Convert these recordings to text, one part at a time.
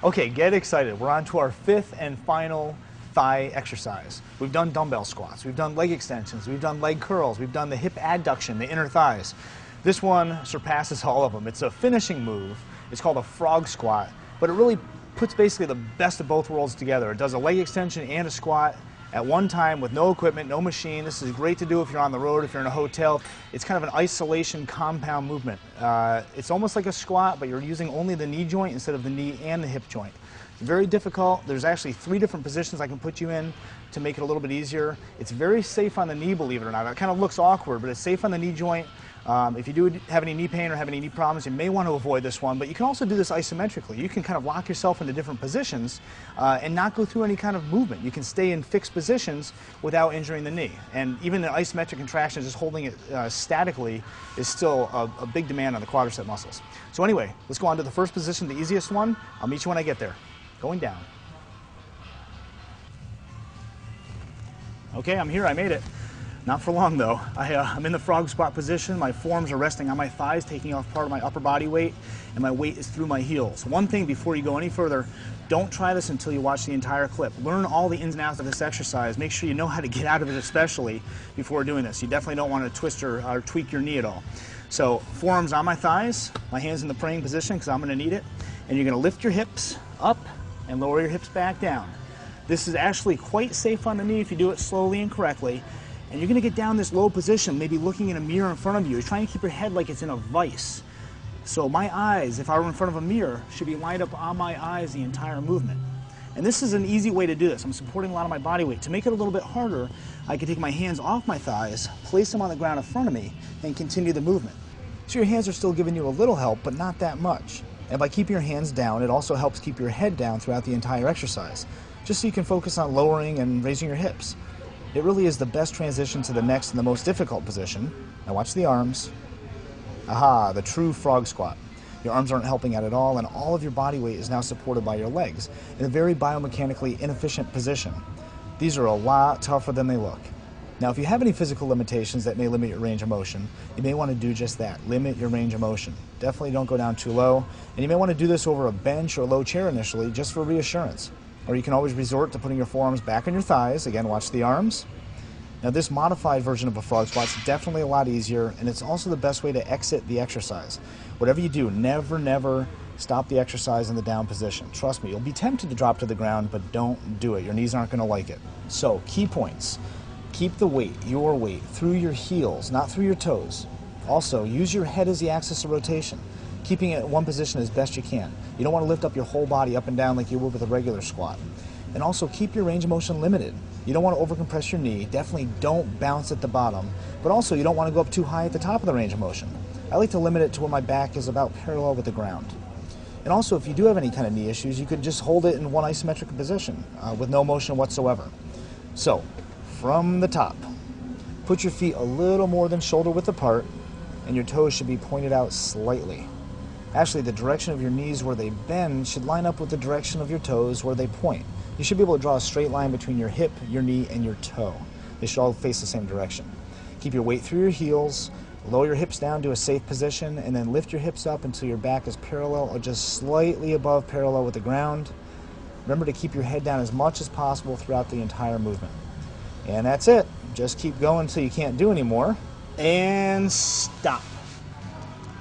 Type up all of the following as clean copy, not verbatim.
Okay, get excited. We're on to our fifth and final thigh exercise. We've done dumbbell squats, we've done leg extensions, we've done leg curls, we've done the hip adduction, the inner thighs. This one surpasses all of them. It's a finishing move. It's called a frog squat, but it really puts basically the best of both worlds together. It does a leg extension and a squat at one time with no equipment, no machine. This is great to do if you're on the road, if you're in a hotel. It's kind of an isolation compound movement. It's almost like a squat, but you're using only the knee joint instead of the knee and the hip joint. It's very difficult. There's actually 3 different positions I can put you in to make it a little bit easier. It's very safe on the knee, believe it or not. It kind of looks awkward, but it's safe on the knee joint. If you do have any knee pain or have any knee problems, you may want to avoid this one, but you can also do this isometrically. You can kind of lock yourself into different positions and not go through any kind of movement. You can stay in fixed positions without injuring the knee. And even an isometric contraction, just holding it statically, is still a big demand on the quadricep muscles. So anyway, let's go on to the first position, the easiest one. I'll meet you when I get there. Going down. Okay, I'm here, I made it. Not for long though. I'm in the frog squat position. My forearms are resting on my thighs, taking off part of my upper body weight, and my weight is through my heels. One thing before you go any further, don't try this until you watch the entire clip. Learn all the ins and outs of this exercise. Make sure you know how to get out of it, especially before doing this. You definitely don't want to twist or tweak your knee at all. So forearms on my thighs, my hands in the praying position because I'm going to need it, and you're going to lift your hips up and lower your hips back down. This is actually quite safe on the knee if you do it slowly and correctly. And you're going to get down this low position, maybe looking in a mirror in front of you. You're trying to keep your head like it's in a vise. So my eyes, if I were in front of a mirror, should be lined up on my eyes the entire movement. And this is an easy way to do this. I'm supporting a lot of my body weight. To make it a little bit harder, I can take my hands off my thighs, place them on the ground in front of me, and continue the movement. So your hands are still giving you a little help, but not that much. And by keeping your hands down, it also helps keep your head down throughout the entire exercise, just so you can focus on lowering and raising your hips. It really is the best transition to the next and the most difficult position. Now watch the arms. Aha, the true frog squat. Your arms aren't helping out at all, and all of your body weight is now supported by your legs in a very biomechanically inefficient position. These are a lot tougher than they look. Now, if you have any physical limitations that may limit your range of motion, you may want to do just that, limit your range of motion. Definitely don't go down too low, and you may want to do this over a bench or a low chair initially, just for reassurance. Or you can always resort to putting your forearms back on your thighs. Again, watch the arms. Now this modified version of a frog squat is definitely a lot easier, and it's also the best way to exit the exercise. Whatever you do, never stop the exercise in the down position. Trust me, you'll be tempted to drop to the ground, but don't do it. Your knees aren't going to like it. So, key points. Keep the weight, your weight, through your heels, not through your toes. Also, use your head as the axis of rotation, keeping it in one position as best you can. You don't want to lift up your whole body up and down like you would with a regular squat. And also keep your range of motion limited. You don't want to overcompress your knee. Definitely don't bounce at the bottom. But also you don't want to go up too high at the top of the range of motion. I like to limit it to where my back is about parallel with the ground. And also if you do have any kind of knee issues, you could just hold it in one isometric position with no motion whatsoever. So, from the top, put your feet a little more than shoulder width apart, and your toes should be pointed out slightly. Actually, the direction of your knees where they bend should line up with the direction of your toes where they point. You should be able to draw a straight line between your hip, your knee, and your toe. They should all face the same direction. Keep your weight through your heels, lower your hips down to a safe position, and then lift your hips up until your back is parallel or just slightly above parallel with the ground. Remember to keep your head down as much as possible throughout the entire movement. And that's it. Just keep going until you can't do anymore. And stop.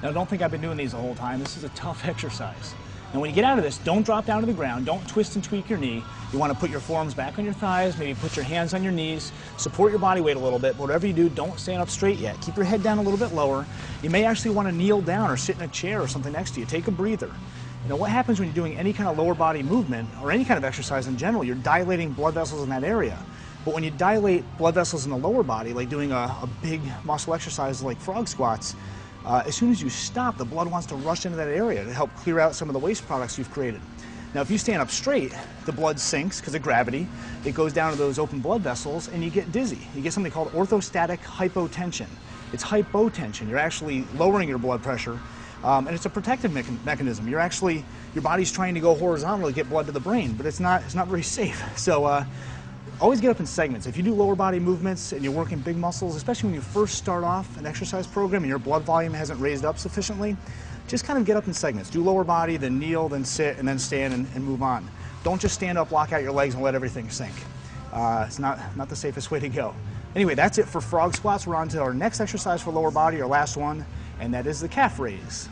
Now don't think I've been doing these the whole time. This is a tough exercise. And when you get out of this, don't drop down to the ground. Don't twist and tweak your knee. You want to put your forearms back on your thighs, maybe put your hands on your knees, support your body weight a little bit. But whatever you do, don't stand up straight yet. Keep your head down a little bit lower. You may actually want to kneel down or sit in a chair or something next to you. Take a breather. You know, what happens when you're doing any kind of lower body movement or any kind of exercise in general, you're dilating blood vessels in that area. But when you dilate blood vessels in the lower body, like doing a big muscle exercise like frog squats, as soon as you stop, the blood wants to rush into that area to help clear out some of the waste products you've created. Now, if you stand up straight, the blood sinks because of gravity. It goes down to those open blood vessels, and you get dizzy. You get something called orthostatic hypotension. It's hypotension. You're actually lowering your blood pressure, and it's a protective mechanism. Your body's trying to go horizontally to get blood to the brain, but it's not very safe. So. Always get up in segments. If you do lower body movements and you're working big muscles, especially when you first start off an exercise program and your blood volume hasn't raised up sufficiently, just kind of get up in segments. Do lower body, then kneel, then sit, and then stand and move on. Don't just stand up, lock out your legs, and let everything sink. It's not the safest way to go. Anyway, that's it for frog squats. We're on to our next exercise for lower body, our last one, and that is the calf raise.